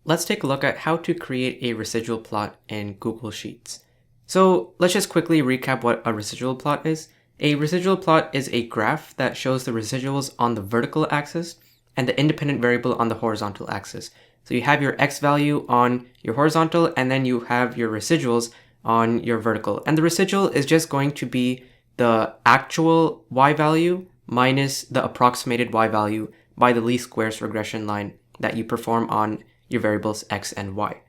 let's take a look at how to create a residual plot in Google Sheets. So let's just quickly recap what a residual plot is. A residual plot is a graph that shows the residuals on the vertical axis and the independent variable on the horizontal axis. So you have your x value on your horizontal, and then you have your residuals on your vertical. And the residual is just going to be the actual y value minus the approximated y value by the least squares regression line that you perform on your variables x and y.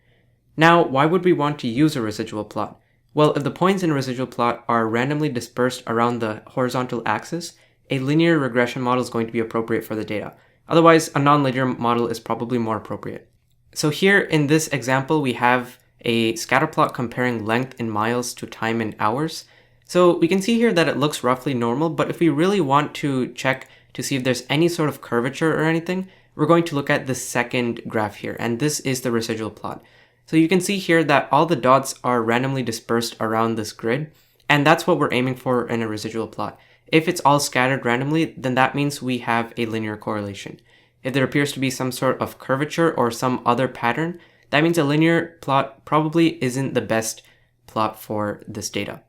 Now, why would we want to use a residual plot? Well, if the points in a residual plot are randomly dispersed around the horizontal axis, a linear regression model is going to be appropriate for the data. Otherwise, a nonlinear model is probably more appropriate. So here in this example, we have a scatter plot comparing length in miles to time in hours. So we can see here that it looks roughly normal, but if we really want to check to see if there's any sort of curvature or anything, we're going to look at the second graph here, and this is the residual plot. So you can see here that all the dots are randomly dispersed around this grid, and that's what we're aiming for in a residual plot. If it's all scattered randomly, then that means we have a linear correlation. If there appears to be some sort of curvature or some other pattern, that means a linear plot probably isn't the best plot for this data.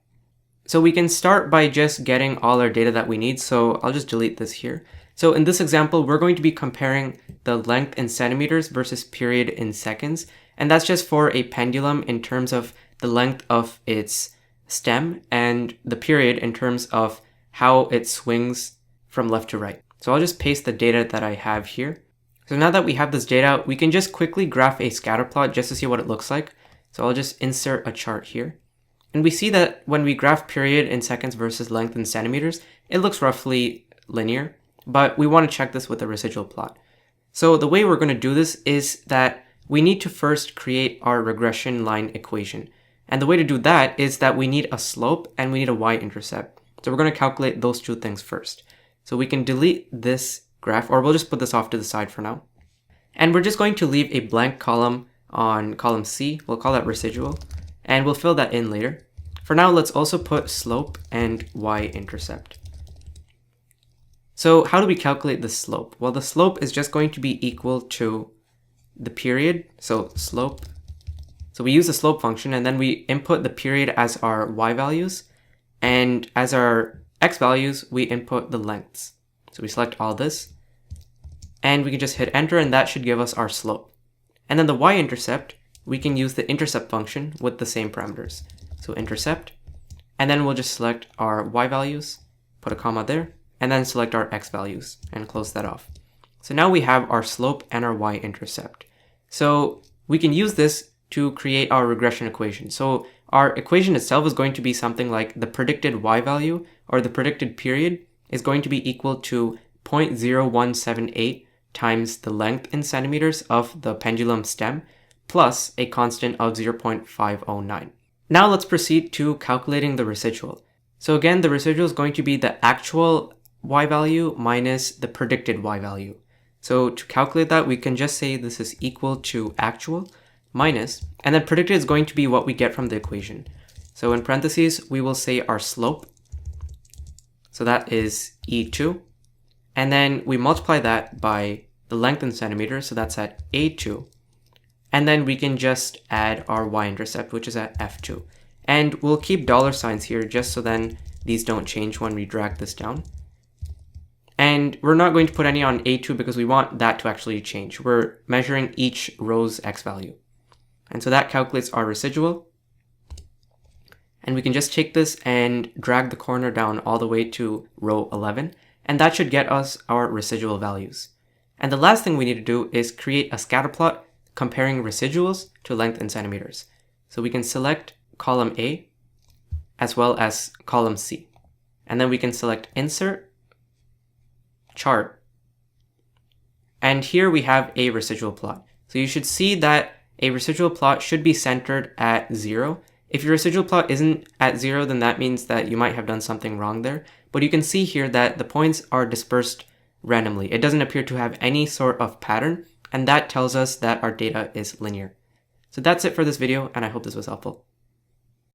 So we can start by just getting all our data that we need. So I'll just delete this here. So in this example, we're going to be comparing the length in centimeters versus period in seconds. And that's just for a pendulum in terms of the length of its stem and the period in terms of how it swings from left to right. So I'll just paste the data that I have here. So now that we have this data, we can just quickly graph a scatter plot just to see what it looks like. So I'll just insert a chart here. And we see that when we graph period in seconds versus length in centimeters, it looks roughly linear, but we want to check this with a residual plot. So the way we're going to do this is that we need to first create our regression line equation. And the way to do that is that we need a slope and we need a y-intercept. So we're going to calculate those two things first. So we can delete this graph, or we'll just put this off to the side for now. And we're just going to leave a blank column on column C. We'll call that residual, and we'll fill that in later. For now, let's also put slope and y-intercept. So how do we calculate the slope? Well, the slope is just going to be equal to the period, so slope. So we use the slope function, and then we input the period as our y values, and as our x values, we input the lengths. So we select all this, and we can just hit enter, and that should give us our slope. And then the y-intercept, we can use the intercept function with the same parameters. So intercept, and then we'll just select our y values, put a comma there, and then select our x values and close that off. So now we have our slope and our y-intercept. So we can use this to create our regression equation. So our equation itself is going to be something like the predicted y value, or the predicted period, is going to be equal to 0.0178 times the length in centimeters of the pendulum stem plus a constant of 0.509. Now let's proceed to calculating the residual. So again, the residual is going to be the actual y value minus the predicted y value. So to calculate that, we can just say this is equal to actual minus, and then predicted is going to be what we get from the equation. So in parentheses, we will say our slope. So that is E2. And then we multiply that by the length in centimeters, so that's at A2. And then we can just add our y-intercept, which is at F2. And we'll keep dollar signs here just so then these don't change when we drag this down. And we're not going to put any on A2 because we want that to actually change. We're measuring each row's x value. And so that calculates our residual. And we can just take this and drag the corner down all the way to row 11. And that should get us our residual values. And the last thing we need to do is create a scatter plot comparing residuals to length in centimeters. So we can select column A as well as column C. And then we can select insert, chart. And here we have a residual plot. So you should see that a residual plot should be centered at 0. If your residual plot isn't at 0, then that means that you might have done something wrong there. But you can see here that the points are dispersed randomly. It doesn't appear to have any sort of pattern, and that tells us that our data is linear. So that's it for this video, and I hope this was helpful.